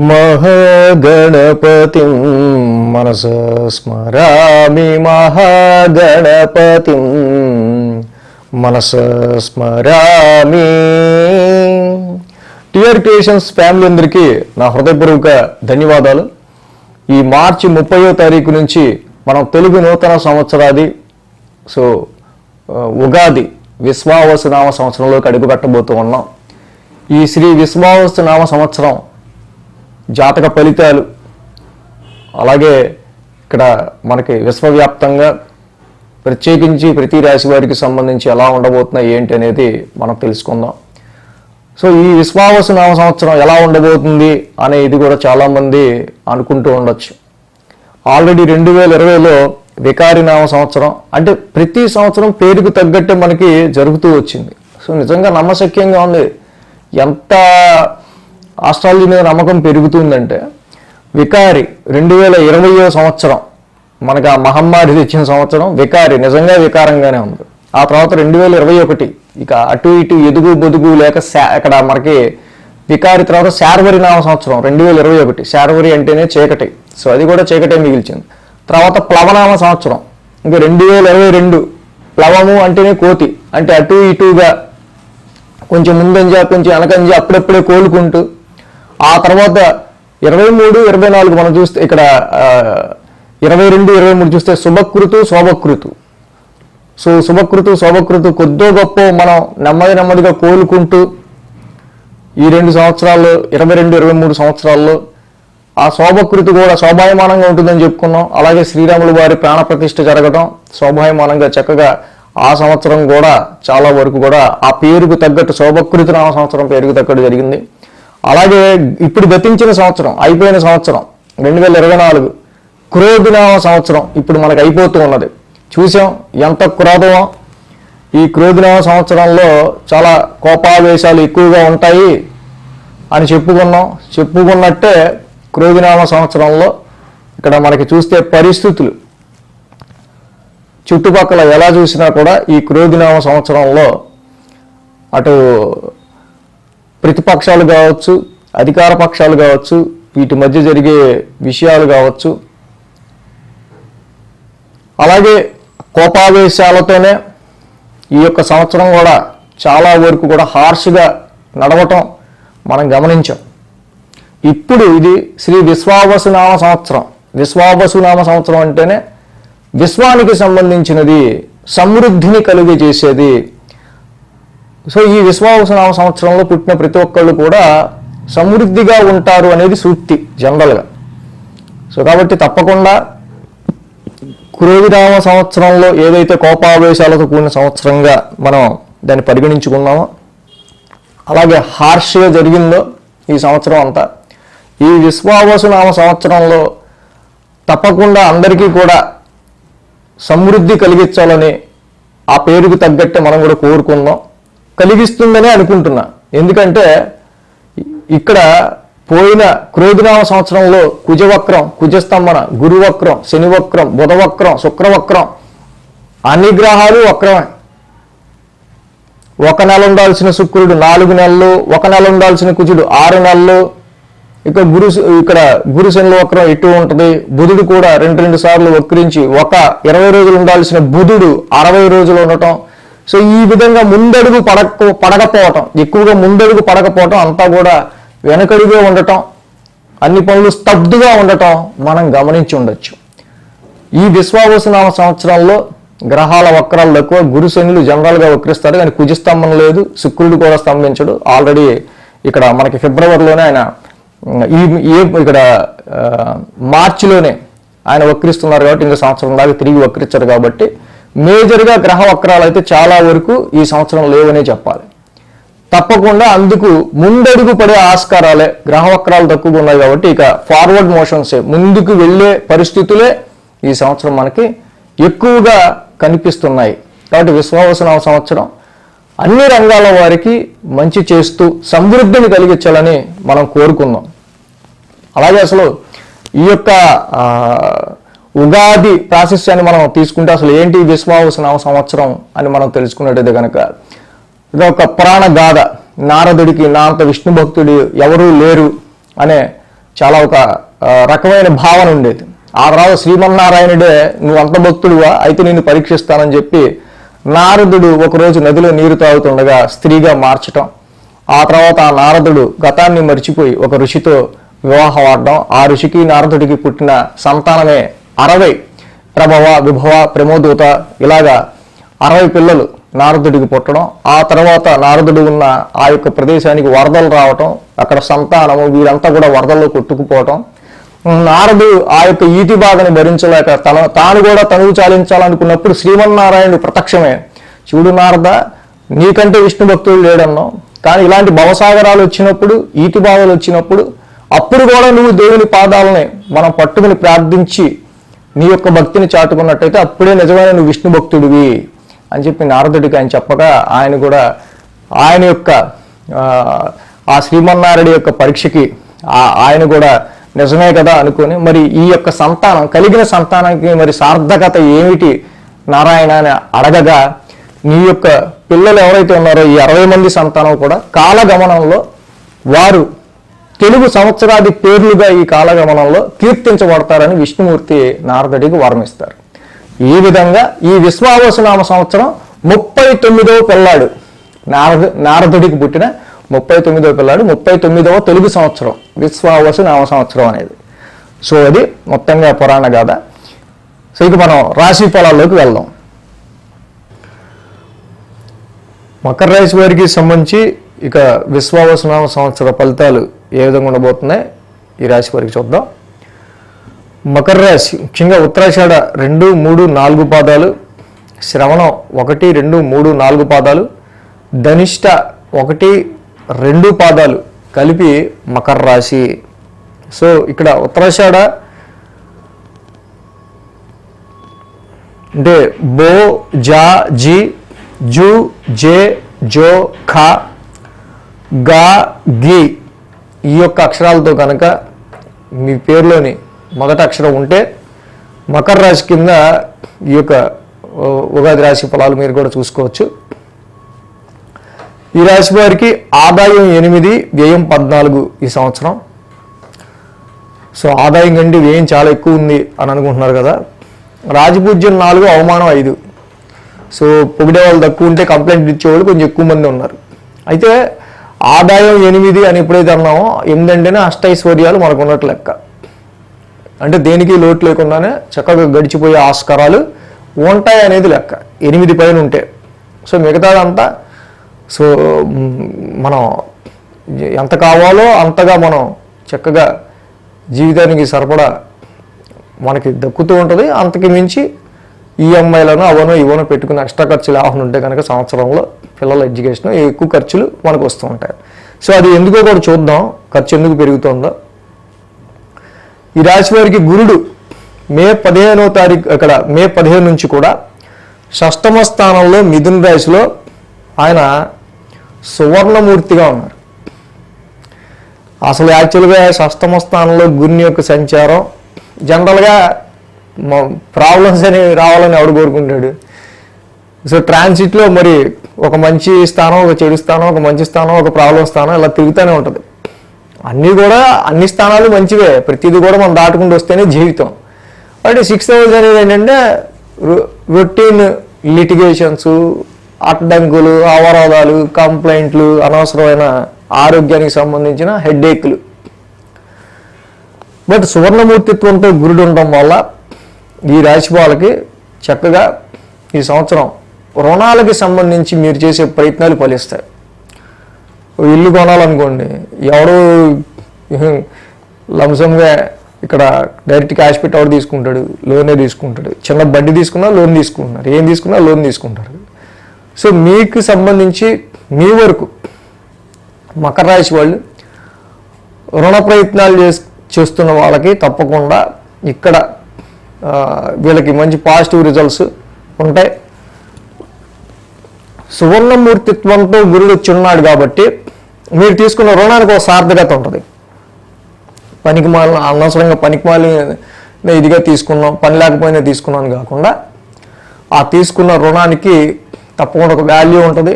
మహాగణపతిం మనస స్మరామి మహాగణపతిం మనస స్మరామి. టిఆర్ క్రియేషన్స్ ఫ్యామిలీ అందరికీ నా హృదయపూర్వక ధన్యవాదాలు. ఈ మార్చి 30వ తారీఖు నుంచి మనం తెలుగు నూతన సంవత్సరాది ఉగాది విశ్వావసు నామ సంవత్సరంలోకి అడుగుపెట్టబోతూ ఉన్నాం. ఈ శ్రీ విశ్వావసు నామ సంవత్సరం జాతక ఫలితాలు, అలాగే ఇక్కడ మనకి విశ్వవ్యాప్తంగా ప్రత్యేకించి ప్రతి రాశి వారికి సంబంధించి ఎలా ఉండబోతున్నాయి ఏంటి అనేది మనం తెలుసుకుందాం. ఈ విశ్వావసు నామ సంవత్సరం ఎలా ఉండబోతుంది అనేది కూడా చాలామంది అనుకుంటూ ఉండొచ్చు. ఆల్రెడీ 2020లో వికారి నామ సంవత్సరం, అంటే ప్రతి సంవత్సరం పేరుకు తగ్గట్టే మనకి జరుగుతూ వచ్చింది. నిజంగా నమ్మశక్యంగా ఉంది. ఎంత ఆస్ట్రాలజీ మీద నమ్మకం పెరుగుతుందంటే, వికారి 2020వ సంవత్సరం మనకు ఆ మహమ్మారి తెచ్చిన సంవత్సరం వికారి నిజంగా వికారంగానే ఉంది. ఆ తర్వాత 2021 ఇక అటు ఇటు ఎదుగు బొదుగు లేక ఇక్కడ మనకి వికారి తర్వాత శార్వరి నామ సంవత్సరం 2021. శార్వరి అంటేనే చీకటి, అది కూడా చీకటే మిగిల్చింది. తర్వాత ప్లవనామ సంవత్సరం ఇంకా 2022. ప్లవము అంటేనే కోతి, అంటే అటు ఇటుగా కొంచెం ముందంజ కొంచెం వెనకంజ అప్పుడప్పుడే కోలుకుంటూ. ఆ తర్వాత 23, 24 మనం చూస్తే ఇక్కడ 22, 23 చూస్తే శుభకృతు శోభకృతు. శుభకృతు శోభకృతు కొద్దో గొప్ప మనం నెమ్మదిగా కోలుకుంటూ ఈ 2 సంవత్సరాల్లో 22, 23 సంవత్సరాల్లో ఆ శోభకృతి కూడా శోభాయమానంగా ఉంటుందని చెప్పుకున్నాం. అలాగే శ్రీరాములు వారి ప్రాణప్రతిష్ఠ జరగడం శోభాయమానంగా చక్కగా ఆ సంవత్సరం కూడా చాలా వరకు కూడా ఆ పేరుకు తగ్గట్టు శోభకృతి నామ సంవత్సరం పేరుకు తగ్గట్టు జరిగింది. అలాగే ఇప్పుడు గతించిన సంవత్సరం అయిపోయిన సంవత్సరం 2024 క్రోధినామ సంవత్సరం ఇప్పుడు మనకు అయిపోతూ ఉన్నది. చూసాం ఎంత క్రోధమో. ఈ క్రోధినామ సంవత్సరంలో చాలా కోపావేశాలు ఎక్కువగా ఉంటాయి అని చెప్పుకున్నట్టే క్రోధినామ సంవత్సరంలో ఇక్కడ మనకి చూస్తే పరిస్థితులు చుట్టుపక్కల ఎలా చూసినా కూడా ఈ క్రోధినామ సంవత్సరంలో అటు ప్రతిపక్షాలు కావచ్చు, అధికార పక్షాలు కావచ్చు, వీటి మధ్య జరిగే విషయాలు కావచ్చు, అలాగే కోపావేశాలతోనే ఈ యొక్క సంవత్సరం కూడా చాలా వరకు కూడా హార్ష్గా నడవటం మనం గమనించాం. ఇప్పుడు ఇది శ్రీ విశ్వావసు నామ సంవత్సరం. విశ్వావసు నామ సంవత్సరం అంటేనే విశ్వానికి సంబంధించినది, సమృద్ధిని కలుగజేసేది. ఈ విశ్వావసు నామ సంవత్సరంలో పుట్టిన ప్రతి ఒక్కళ్ళు కూడా సమృద్ధిగా ఉంటారు అనేది సూక్తి జనరల్గా. కాబట్టి తప్పకుండా క్రోధినామ సంవత్సరంలో ఏదైతే కోపావేశాలతో కూడిన సంవత్సరంగా మనం దాన్ని పరిగణించుకున్నామో, అలాగే హార్ష్గా జరిగిందో ఈ సంవత్సరం అంతా, ఈ విశ్వావసు నామ సంవత్సరంలో తప్పకుండా అందరికీ కూడా సమృద్ధి కలిగించాలని ఆ పేరుకు తగ్గట్టే మనం కూడా కోరుకుందాం. కలిగిస్తుందనే అనుకుంటున్నా. ఎందుకంటే ఇక్కడ పోయిన క్రోధినామ సంవత్సరంలో కుజవక్రం, కుజస్తంభన, గురువక్రం, శనివక్రం, బుధవక్రం, శుక్రవక్రం, అన్ని గ్రహాలు వక్రమే. 1 నెల ఉండాల్సిన శుక్రుడు 4 నెలలు, 1 నెల ఉండాల్సిన కుజుడు 6 నెలలు, ఇక్కడ గురు శనుల వక్రం ఇటు ఉంటుంది. బుధుడు కూడా 2 సార్లు వక్రించి 20 రోజులు ఉండాల్సిన బుధుడు 60 రోజులు ఉండటం. ఈ విధంగా ముందడుగు పడకపోవటం, ఎక్కువగా ముందడుగు పడకపోవటం, అంతా కూడా వెనకడుగే ఉండటం, అన్ని పనులు స్తబ్దుగా ఉండటం మనం గమనించి ఉండొచ్చు. ఈ విశ్వావసు నామ సంవత్సరంలో గ్రహాల వక్రాలు తక్కువ. గురు శనులు జనరల్గా వక్రిస్తారు, కానీ కుజస్తంభం లేదు, శుక్రుడు కూడా స్తంభించడు. ఆల్రెడీ ఇక్కడ మనకి ఫిబ్రవరిలోనే ఆయన ఇక్కడ మార్చిలోనే ఆయన వక్రిస్తున్నారు కాబట్టి ఇంకా సంవత్సరం దాకా తిరిగి వక్రించారు. కాబట్టి మేజర్గా గ్రహ వక్రాలు అయితే చాలా వరకు ఈ సంవత్సరం లేవనే చెప్పాలి. తప్పకుండా అందుకు ముందడుగు పడే ఆస్కారాలే, గ్రహ వక్రాలు తక్కువగా ఉన్నాయి కాబట్టి ఇక ఫార్వర్డ్ మోషన్సే, ముందుకు వెళ్ళే పరిస్థితులే ఈ సంవత్సరం మనకి ఎక్కువగా కనిపిస్తున్నాయి. కాబట్టి విశ్వావసు నామ సంవత్సరం అన్ని రంగాల వారికి మంచి చేస్తూ సమృద్ధిని కలిగించాలని మనం కోరుకుందాం. అలాగే అసలు ఈ యొక్క ఉగాది ప్రాశస్యాన్ని మనం తీసుకుంటే అసలు ఏంటి విశ్వావసు నామ సంవత్సరం అని మనం తెలుసుకున్నట్టయితే కనుక ఇది ఒక పురాణ గాథ. నారదుడికి నా అంత విష్ణు భక్తుడు ఎవరూ లేరు అనే చాలా ఒక రకమైన భావన ఉండేది. ఆ తర్వాత శ్రీమన్నారాయణుడే నువ్వు అంత భక్తుడువా, అయితే నిన్ను పరీక్షిస్తానని చెప్పి నారదుడు ఒకరోజు నదిలో నీరు తాగుతుండగా స్త్రీగా మార్చటం, ఆ తర్వాత ఆ నారదుడు గతాన్ని మర్చిపోయి ఒక ఋషితో వివాహం ఆడడం, ఆ ఋషికి నారదుడికి పుట్టిన సంతానమే 60 ప్రభవ విభవ ప్రమోదూత ఇలాగా 60 పిల్లలు నారదుడికి పుట్టడం, ఆ తర్వాత నారదుడు ఉన్న ఆ యొక్క ప్రదేశానికి వరదలు రావటం, అక్కడ సంతానము వీరంతా కూడా వరదల్లో కొట్టుకుపోవటం, నారదు ఆ యొక్క ఈతి బాధను భరించలేక తాను కూడా తనువు చాలించాలనుకున్నప్పుడు శ్రీమన్నారాయణుడు ప్రత్యక్షమే చూడు నారద, నీకంటే విష్ణు భక్తుడు లేడన్నావు, కానీ ఇలాంటి భవసాగరాలు వచ్చినప్పుడు ఈతి బాధలు వచ్చినప్పుడు అప్పుడు కూడా నువ్వు దేవుని పాదాలని మనం పట్టుకుని ప్రార్థించి నీ యొక్క భక్తిని చాటుకున్నట్టయితే అప్పుడే నిజమైన నువ్వు విష్ణు భక్తుడివి అని చెప్పి నారదుడికి ఆయన చెప్పగా ఆయన కూడా ఆయన యొక్క ఆ శ్రీమన్నారాయణ యొక్క పరీక్షకి ఆయన కూడా నిజమే కదా అనుకొని మరి ఈ యొక్క సంతానం కలిగిన సంతానానికి మరి సార్థకత ఏమిటి నారాయణ అని అడగగా నీ యొక్క పిల్లలు ఎవరైతే ఉన్నారో ఈ 60 మంది సంతానం కూడా కాలగమనంలో వారు తెలుగు సంవత్సరాది పేర్లుగా ఈ కాలగమనంలో కీర్తించబడతారని విష్ణుమూర్తి నారదుడికి వరమిస్తారు. ఈ విధంగా ఈ విశ్వావసునామ సంవత్సరం 39వ పిల్లాడు నారదుడికి పుట్టిన 39వ పిల్లాడు 39వ తెలుగు సంవత్సరం విశ్వావసు నామ సంవత్సరం అనేది. సో అది మొత్తంగా పురాణ గాథ. సో ఇక మనం రాశి ఫలాల్లోకి వెళ్దాం. మకర రాశి వారికి సంబంధించి ఇక విశ్వావసునామ సంవత్సర ఫలితాలు ఏ విధంగా ఉండబోతున్నాయి ఈ రాశి వారికి చూద్దాం. మకర రాశి ముఖ్యంగా ఉత్తరాషాఢ 2, 3, 4 పాదాలు, శ్రవణం 1, 2, 3, 4 పాదాలు, ధనిష్ట 1, 2 పాదాలు కలిపి మకర రాశి. సో ఇక్కడ ఉత్తరాషాఢ అంటే బో, జా, జీ, జూ, జే, జో, ఖా, గా, గి ఈ యొక్క అక్షరాలతో కనుక మీ పేరులోని మొదటి అక్షరం ఉంటే మకర రాశి కింద ఈ యొక్క ఉగాది రాశి ఫలాలు మీరు కూడా చూసుకోవచ్చు. ఈ రాశి వారికి ఆదాయం 8, వ్యయం 14 ఈ సంవత్సరం. సో ఆదాయం కంటే వ్యయం చాలా ఎక్కువ ఉంది అని అనుకుంటున్నారు కదా. రాజపూజ్యం 4, అవమానం 5. సో పొగిడే వాళ్ళు తక్కువ ఉంటే కంప్లైంట్ ఇచ్చేవాళ్ళు కొంచెం ఎక్కువ మంది ఉన్నారు. అయితే ఆదాయం 8 అని ఎప్పుడైతే అన్నామో 8 అంటేనే అష్టైశ్వర్యాలు మనకు ఉన్నట్టు లెక్క. అంటే దేనికి లోటు లేకుండానే చక్కగా గడిచిపోయే ఆస్కారాలు ఉంటాయి అనేది లెక్క 8 పైన ఉంటే. సో మిగతాదంతా సో మనం ఎంత కావాలో అంతగా మనం చక్కగా జీవితానికి సరిపడా మనకి దక్కుతూ ఉంటుంది. అంతకి మించి ఈఎంఐలను అవనో ఇవనో పెట్టుకుని ఎక్స్ట్రా ఖర్చులు ఏమైనా ఉంటే కనుక సంవత్సరంలో పిల్లల ఎడ్యుకేషన్ ఎక్కువ ఖర్చులు మనకు వస్తూ ఉంటాయి. సో అది ఎందుకో కూడా చూద్దాం, ఖర్చు ఎందుకు పెరుగుతుందో. ఈ రాశి వారికి గురుడు మే 15వ తారీఖు అక్కడ మే 15 నుంచి కూడా 6వ స్థానంలో మిథున రాశిలో ఆయన సువర్ణమూర్తిగా ఉన్నారు. అసలు యాక్చువల్గా 6వ స్థానంలో గురుని యొక్క సంచారం జనరల్గా ప్రాబ్లమ్స్ అనేవి రావాలని ఎవడు కోరుకుంటాడు. సో ట్రాన్సిట్లో మరి ఒక మంచి స్థానం, ఒక చెడు స్థానం, ఒక మంచి స్థానం, ఒక ప్రాబ్లం స్థానం ఇలా తిరుగుతూనే ఉంటుంది. అన్ని స్థానాలు మంచివే, ప్రతిదీ కూడా మనం దాటుకుంటూ వస్తేనే జీవితం. అంటే 6th హౌస్ అనేది ఏంటంటే రొటీన్ లిటిగేషన్స్, అడ్డంకులు, అవరోధాలు, కంప్లైంట్లు, అనవసరమైన ఆరోగ్యానికి సంబంధించిన హెడ్ఏక్లు. బట్ సువర్ణమూర్తిత్వంతో గురుడు ఉండడం వల్ల ఈ రాశి వాళ్ళకి చక్కగా ఈ సంవత్సరం రుణాలకి సంబంధించి మీరు చేసే ప్రయత్నాలు ఫలిస్తాయి. ఇల్లు కొనాలనుకోండి, ఎవడు లంసంగా ఇక్కడ డైరెక్ట్ క్యాష్ పెట్టి ఎవడు తీసుకుంటాడు, లోనే తీసుకుంటాడు. చిన్న బండి తీసుకున్నా లోన్ తీసుకుంటున్నారు, ఏం తీసుకున్నా లోన్ తీసుకుంటారు. సో మీకు సంబంధించి మీ వరకు మకర రాశి వాళ్ళు రుణ ప్రయత్నాలు చేస్తున్న వాళ్ళకి తప్పకుండా ఇక్కడ వీళ్ళకి మంచి పాజిటివ్ రిజల్ట్స్ ఉంటాయి. సువర్ణమూర్తిత్వంతో గురుడు వచ్చున్నాడు కాబట్టి మీరు తీసుకున్న రుణానికి ఒక సార్థకత ఉంటుంది. అనవసరంగా పనికిమాలి ఇదిగా తీసుకున్నాం, పని లేకపోయినా తీసుకున్నాను కాకుండా ఆ తీసుకున్న రుణానికి తప్పకుండా ఒక వాల్యూ ఉంటుంది.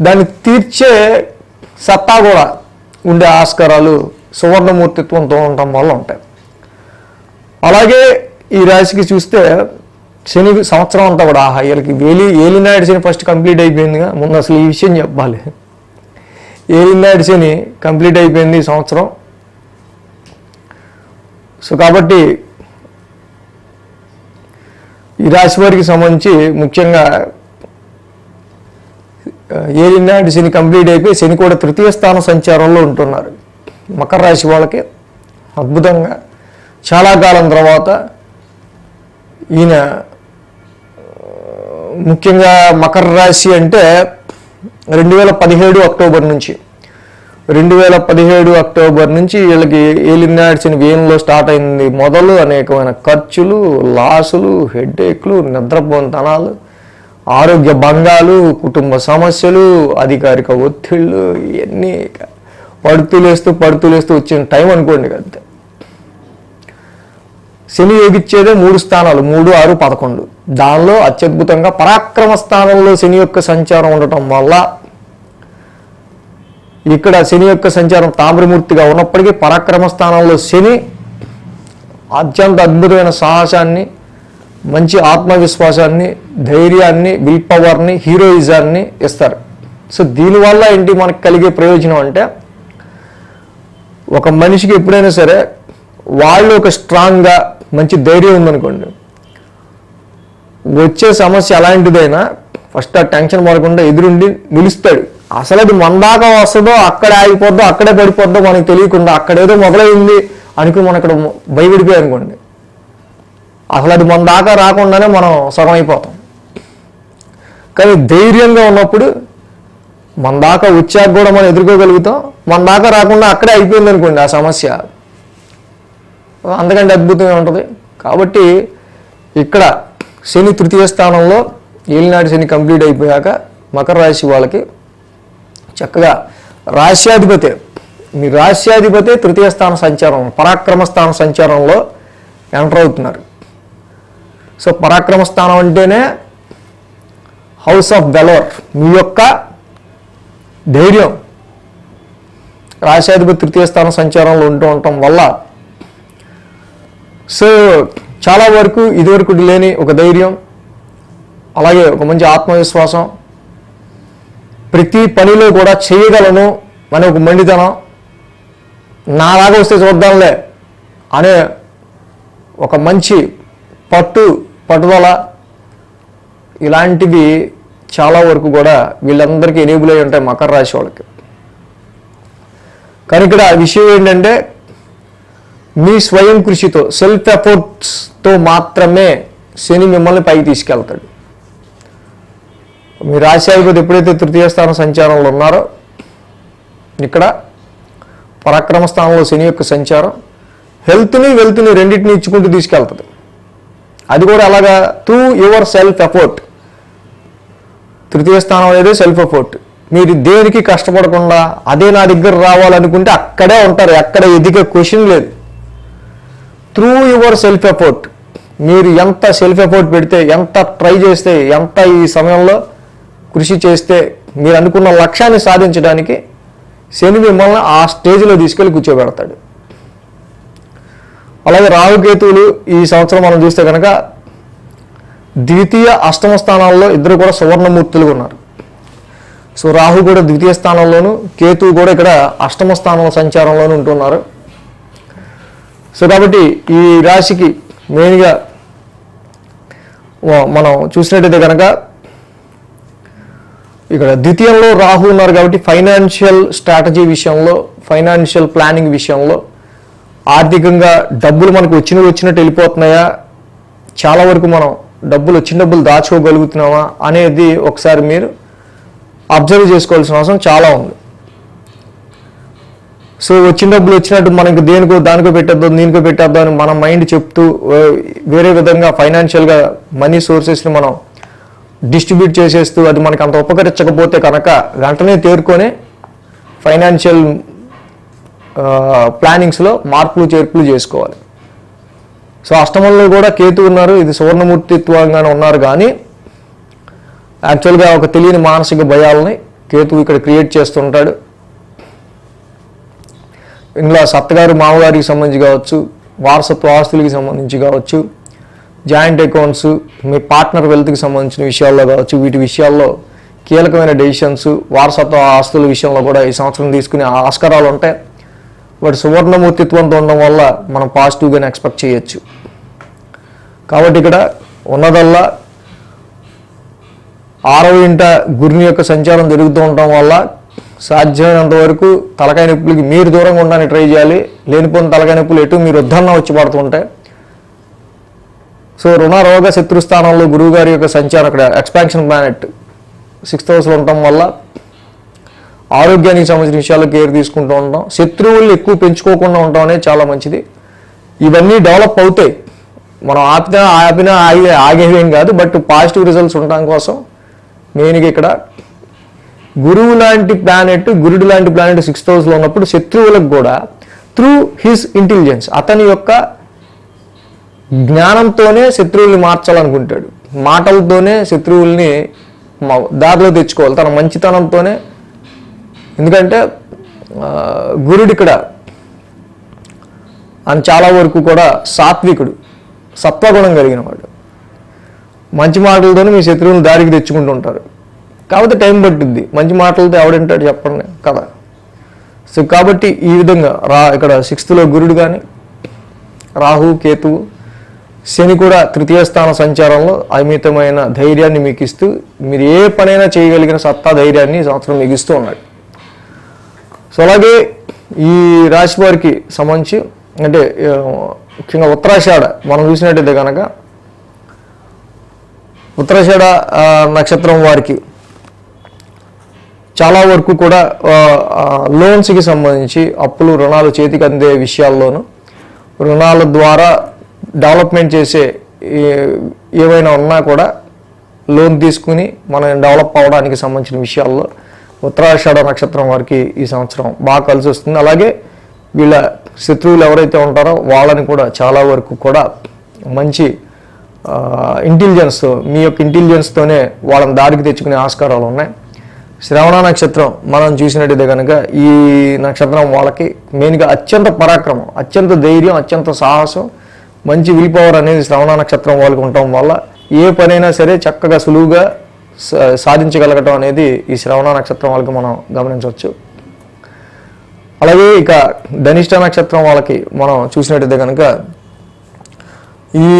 దాన్ని తీర్చే సత్తా కూడా ఉండే ఆస్కారాలు సువర్ణమూర్తిత్వంతో ఉండటం వల్ల ఉంటాయి. అలాగే ఈ రాశికి చూస్తే శని సంవత్సరం అంతా కూడా వీళ్ళకి ఏలినాడు శని ఫస్ట్ కంప్లీట్ అయిపోయిందిగా. ముందు అసలు ఈ విషయం చెప్పాలి. ఏలినాడు శని కంప్లీట్ అయిపోయింది ఈ సంవత్సరం. సో కాబట్టి ఈ రాశి వారికి సంబంధించి ముఖ్యంగా ఏలినాడు శని కంప్లీట్ అయిపోయి శని కూడా తృతీయ స్థాన సంచారంలో ఉంటున్నారు. మకర రాశి వాళ్ళకి అద్భుతంగా చాలా కాలం తర్వాత ఈయన ముఖ్యంగా మకర రాశి అంటే 2017 అక్టోబర్ నుంచి 2017 అక్టోబర్ నుంచి వీళ్ళకి ఏలినాడు శని వేయంలో స్టార్ట్ అయింది మొదలు అనేకమైన ఖర్చులు, లాసులు, హెడ్ఏక్లు, నిద్రపోతనాలు, ఆరోగ్య భంగాలు, కుటుంబ సమస్యలు, అధికారిక ఒత్తిళ్ళు, ఇవన్నీ పడుతూలేస్తూ వచ్చిన టైం అనుకోండి. అంతే. శని యోగిచ్చేదే 3 స్థానాలు, 3, 6, 11. దానిలో అత్యద్భుతంగా పరాక్రమ స్థానంలో శని యొక్క సంచారం ఉండటం వల్ల ఇక్కడ శని యొక్క సంచారం తామ్రమూర్తిగా ఉన్నప్పటికీ పరాక్రమ స్థానంలో శని అత్యంత అద్భుతమైన సాహసాన్ని, మంచి ఆత్మవిశ్వాసాన్ని, ధైర్యాన్ని, విల్ పవర్ని, హీరోయిజాన్ని ఇస్తారు. సో దీనివల్ల ఏంటి మనకు కలిగే ప్రయోజనం అంటే ఒక మనిషికి ఎప్పుడైనా సరే వాళ్ళు ఒక స్ట్రాంగ్గా మంచి ధైర్యం ఉందనుకోండి, వచ్చే సమస్య ఎలాంటిదైనా ఫస్ట్ ఆ టెన్షన్ పడకుండా ఎదురుండి నిలుస్తాడు. అసలు అది మన దాకా వస్తుందో అక్కడే ఆగిపోద్దో అక్కడే పడిపోద్దో మనకు తెలియకుండా అక్కడేదో మొదలైంది అనుకుని మనం ఇక్కడ భయపడిపోయి అనుకోండి, అసలు అది మన దాకా రాకుండానే మనం సగం అయిపోతాం. కానీ ధైర్యంగా ఉన్నప్పుడు మన దాకా వచ్చాక కూడా మనం ఎదుర్కోగలుగుతాం. మన దాకా రాకుండా అక్కడే అయిపోయింది అనుకోండి ఆ సమస్య, అంతకంటే అద్భుతంగా ఉంటుంది. కాబట్టి ఇక్కడ శని తృతీయ స్థానంలో ఏలినాటి శని కంప్లీట్ అయిపోయాక మకర రాశి వాళ్ళకి చక్కగా రాశ్యాధిపతి, మీ రాశ్యాధిపతి తృతీయ స్థాన సంచారం, పరాక్రమ స్థాన సంచారంలో ఎంటర్ అవుతున్నారు. సో పరాక్రమ స్థానం అంటేనే హౌస్ ఆఫ్ వెలోర్, మీ యొక్క ధైర్యం. రాశ్యాధిపతి తృతీయ స్థాన సంచారంలో ఉండటం వల్ల సో చాలా వరకు ఇదివరకు లేని ఒక ధైర్యం, అలాగే ఒక మంచి ఆత్మవిశ్వాసం, ప్రతి పనిలో కూడా చేయగలను అనే ఒక మండితనం, నాలాగా వస్తే చూద్దాంలే అనే ఒక మంచి పట్టుదల, ఇలాంటివి చాలా వరకు కూడా వీళ్ళందరికీ ఎనేబుల్ అయి ఉంటాయి మకర రాశి వాళ్ళకి. కానీ ఇక్కడ విషయం ఏంటంటే మీ స్వయం కృషితో, సెల్ఫ్ ఎఫర్ట్స్తో మాత్రమే శని మిమ్మల్ని పైకి తీసుకెళ్తాడు. మీ రాశ్యాధిపతి ఎప్పుడైతే తృతీయ స్థాన సంచారంలో ఉన్నారో ఇక్కడ పరాక్రమ స్థానంలో శని యొక్క సంచారం హెల్త్ని వెల్త్ని రెండింటిని ఇచ్చుకుంటూ తీసుకెళ్తుంది. అది కూడా అలాగా త్రూ యువర్ సెల్ఫ్ ఎఫర్ట్. తృతీయ స్థానం అనేది సెల్ఫ్ ఎఫర్ట్. మీరు దేనికి కష్టపడకుండా అదే నా దగ్గర రావాలనుకుంటే అక్కడే ఉంటారు, ఎక్కడ ఎదిగే క్వశ్చన్ లేదు. త్రూ యువర్ సెల్ఫ్ ఎఫర్ట్, మీరు ఎంత సెల్ఫ్ ఎఫర్ట్ పెడితే, ఎంత ట్రై చేస్తే, ఎంత ఈ సమయంలో కృషి చేస్తే మీరు అనుకున్న లక్ష్యాన్ని సాధించడానికి శని మిమ్మల్ని ఆ స్టేజ్లో తీసుకెళ్ళి కూర్చోబెడతాడు. అలాగే రాహుకేతువులు ఈ సంవత్సరం మనం చూస్తే కనుక ద్వితీయ అష్టమ స్థానాల్లో ఇద్దరు కూడా సువర్ణమూర్తులుగా ఉన్నారు. సో రాహు కూడా ద్వితీయ స్థానంలోను, కేతువు కూడా ఇక్కడ అష్టమ స్థానంలో సంచారంలోనూ ఉంటున్నారు. సో కాబట్టి ఈ రాశికి మెయిన్గా మనం చూసినట్టయితే కనుక ఇక్కడ ద్వితీయంలో రాహు ఉన్నారు కాబట్టి ఫైనాన్షియల్ స్ట్రాటజీ విషయంలో, ఫైనాన్షియల్ ప్లానింగ్ విషయంలో, ఆర్థికంగా డబ్బులు మనకు వచ్చినట్టు వెళ్ళిపోతున్నాయా, చాలా వరకు మనం వచ్చిన డబ్బులు దాచుకోగలుగుతున్నామా అనేది ఒకసారి మీరు అబ్జర్వ్ చేసుకోవాల్సిన అవసరం చాలా ఉంది. సో వచ్చిన డబ్బులు వచ్చినట్టు మనకి దానికో పెట్టేద్దాం అని మన మైండ్ చెప్తూ వేరే విధంగా ఫైనాన్షియల్గా మనీ సోర్సెస్ని మనం డిస్ట్రిబ్యూట్ చేసేస్తూ అది మనకు అంత ఉపకరించకపోతే కనుక వెంటనే తేరుకొని ఫైనాన్షియల్ ప్లానింగ్స్లో మార్పులు చేర్పులు చేసుకోవాలి. సో అష్టమంలో కూడా కేతు ఉన్నారు, ఇది సువర్ణమూర్తిత్వంగానే ఉన్నారు. కానీ యాక్చువల్గా ఒక తెలియని మానసిక భయాలని కేతు ఇక్కడ క్రియేట్ చేస్తుంటాడు. ఇందులో సత్తగారు మామగారికి సంబంధించి కావచ్చు, వారసత్వ ఆస్తులకి సంబంధించి కావచ్చు, జాయింట్ అకౌంట్స్, మీ పార్ట్నర్ వెల్త్కి సంబంధించిన విషయాల్లో కావచ్చు, వీటి విషయాల్లో కీలకమైన డెసిషన్స్, వారసత్వ ఆస్తుల విషయంలో కూడా ఈ సంవత్సరం తీసుకునే ఆస్కారాలు ఉంటాయి. వాటి సువర్ణమూర్తిత్వంతో ఉండడం వల్ల మనం పాజిటివ్గానే ఎక్స్పెక్ట్ చేయొచ్చు. కాబట్టి ఇక్కడ ఉన్నదల్లా 6వ ఇంట గురుని యొక్క సంచారం జరుగుతూ ఉండటం వల్ల సాధ్యమైనంత వరకు తలకాయ నొప్పులకి మీరు దూరంగా ఉండడానికి ట్రై చేయాలి. లేనిపోయిన తలకాయ నొప్పులు ఎటు మీరు వద్దన్నా వచ్చి పడుతుంటాయి. సో రుణ రోగ శత్రు స్థానంలో గురువు గారి యొక్క సంచారం అక్కడ ఎక్స్పాన్షన్ ప్లానెట్ 6th హౌస్లో ఉండటం వల్ల ఆరోగ్యానికి సంబంధించిన విషయాల్లో కేర్ తీసుకుంటూ ఉంటాం. శత్రువులు ఎక్కువ పెంచుకోకుండా ఉండటం అనేది చాలా మంచిది. ఇవన్నీ డెవలప్ అవుతాయి. మనం ఆపినా ఆగేవేం కాదు. బట్ పాజిటివ్ రిజల్ట్స్ ఉండటం కోసం మెయిన్గా ఇక్కడ గురుడు లాంటి ప్లానెట్ 6th హౌస్లో ఉన్నప్పుడు శత్రువులకు కూడా త్రూ హిస్ ఇంటెలిజెన్స్, అతని యొక్క జ్ఞానంతోనే శత్రువుల్ని మార్చాలనుకుంటాడు. మాటలతోనే శత్రువుల్ని దారిలో తెచ్చుకోవాలి తన మంచితనంతోనే. ఎందుకంటే గురుడు ఇక్కడ ఆయన చాలా వరకు కూడా సాత్వికుడు, సత్వగుణం కలిగిన వాడు. మంచి మాటలతోనే మీ శత్రువులను దారికి తెచ్చుకుంటూ ఉంటారు. కాబట్టి టైం పట్టుద్ది. మంచి మాటలతో ఎవడంటాడు చెప్పండి కదా. సో కాబట్టి ఈ విధంగా ఇక్కడ 6th గురుడు కానీ, రాహు, కేతువు, శని కూడా 3వ స్థాన సంచారంలో అమితమైన ధైర్యాన్ని మీకు ఇస్తూ మీరు ఏ పనైనా చేయగలిగిన సత్తా ధైర్యాన్ని ఈ సంవత్సరం మీకు ఇస్తూ ఉన్నాడు. సో అలాగే ఈ రాశి వారికి సంబంధించి అంటే ముఖ్యంగా ఉత్తరాషాఢ మనం చూసినట్టయితే కనుక ఉత్తరాషాఢ నక్షత్రం వారికి చాలా వరకు కూడా లోన్స్కి సంబంధించి అప్పులు, రుణాలు చేతికి అందే విషయాల్లోనూ, రుణాల ద్వారా డెవలప్మెంట్ చేసే ఏవైనా ఉన్నా కూడా లోన్ తీసుకుని మనం డెవలప్ అవ్వడానికి సంబంధించిన విషయాల్లో ఉత్తరాషాఢ నక్షత్రం వారికి ఈ సంవత్సరం బాగా కలిసి వస్తుంది. అలాగే వీళ్ళ శత్రువులు ఎవరైతే ఉంటారో వాళ్ళని కూడా చాలా వరకు కూడా మంచి ఇంటెలిజెన్స్, మీ యొక్క ఇంటెలిజెన్స్తోనే వాళ్ళని దారికి తెచ్చుకునే ఆస్కారాలు ఉన్నాయి. శ్రవణ నక్షత్రం మనం చూసినట్టయితే కనుక ఈ నక్షత్రం వాళ్ళకి మెయిన్గా అత్యంత పరాక్రమం, అత్యంత ధైర్యం, అత్యంత సాహసం, మంచి విల్ పవర్ అనేది శ్రవణ నక్షత్రం వాళ్ళకి ఉండటం వల్ల ఏ పనైనా సరే చక్కగా సులువుగా సాధించగలగటం అనేది ఈ శ్రవణ నక్షత్రం వాళ్ళకి మనం గమనించవచ్చు. అలాగే ఇక ధనిష్ట నక్షత్రం వాళ్ళకి మనం చూసినట్టయితే కనుక ఈ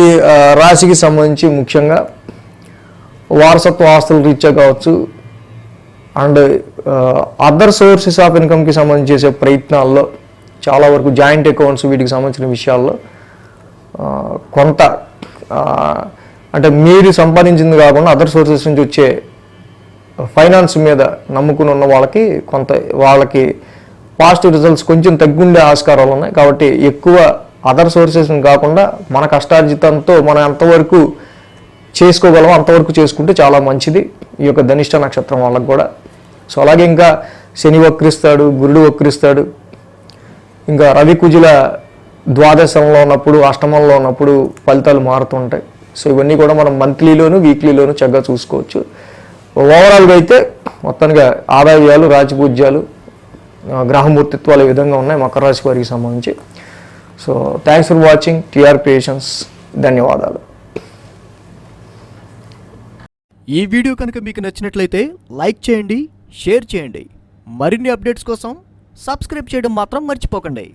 రాశికి సంబంధించి ముఖ్యంగా వారసత్వ ఆస్తుల రీత్యా కావచ్చు అండ్ అదర్ సోర్సెస్ ఆఫ్ ఇన్కమ్కి సంబంధించి చేసే ప్రయత్నాల్లో చాలా వరకు జాయింట్ అకౌంట్స్ వీటికి సంబంధించిన విషయాల్లో కొంత అంటే మీరు సంపాదించింది కాకుండా అదర్ సోర్సెస్ నుంచి వచ్చే ఫైనాన్స్ మీద నమ్ముకుని ఉన్న వాళ్ళకి పాజిటివ్ రిజల్ట్స్ కొంచెం తగ్గుండే ఆస్కారాలు ఉన్నాయి. కాబట్టి ఎక్కువ అదర్ సోర్సెస్ కాకుండా మన కష్టార్జితంతో మనం ఎంతవరకు చేసుకోగలమో అంతవరకు చేసుకుంటే చాలా మంచిది ఈ యొక్క ధనిష్ట నక్షత్రం వాళ్ళకు కూడా. సో అలాగే ఇంకా శని వక్రిస్తాడు, గురుడు వక్రిస్తాడు, ఇంకా రవి కుజుల ద్వాదశంలో ఉన్నప్పుడు, అష్టమంలో ఉన్నప్పుడు ఫలితాలు మారుతుంటాయి. సో ఇవన్నీ కూడా మనం మంత్లీలోను వీక్లీలోను చక్కగా చూసుకోవచ్చు. ఓవరాల్గా అయితే మొత్తానికి ఆదాయాలు, రాజపూజ్యాలు, గ్రహమూర్తిత్వాలు ఈ విధంగా ఉన్నాయి మకర రాశి వారికి సంబంధించి. So thanks for watching TR Creations. ధన్యవాదాలు. ఈ వీడియో కనుక మీకు నచ్చినట్లయితే లైక్ చేయండి, షేర్ చేయండి. మరిన్ని అప్డేట్స్ కోసం సబ్స్క్రైబ్ చేయడం మాత్రం మర్చిపోకండి.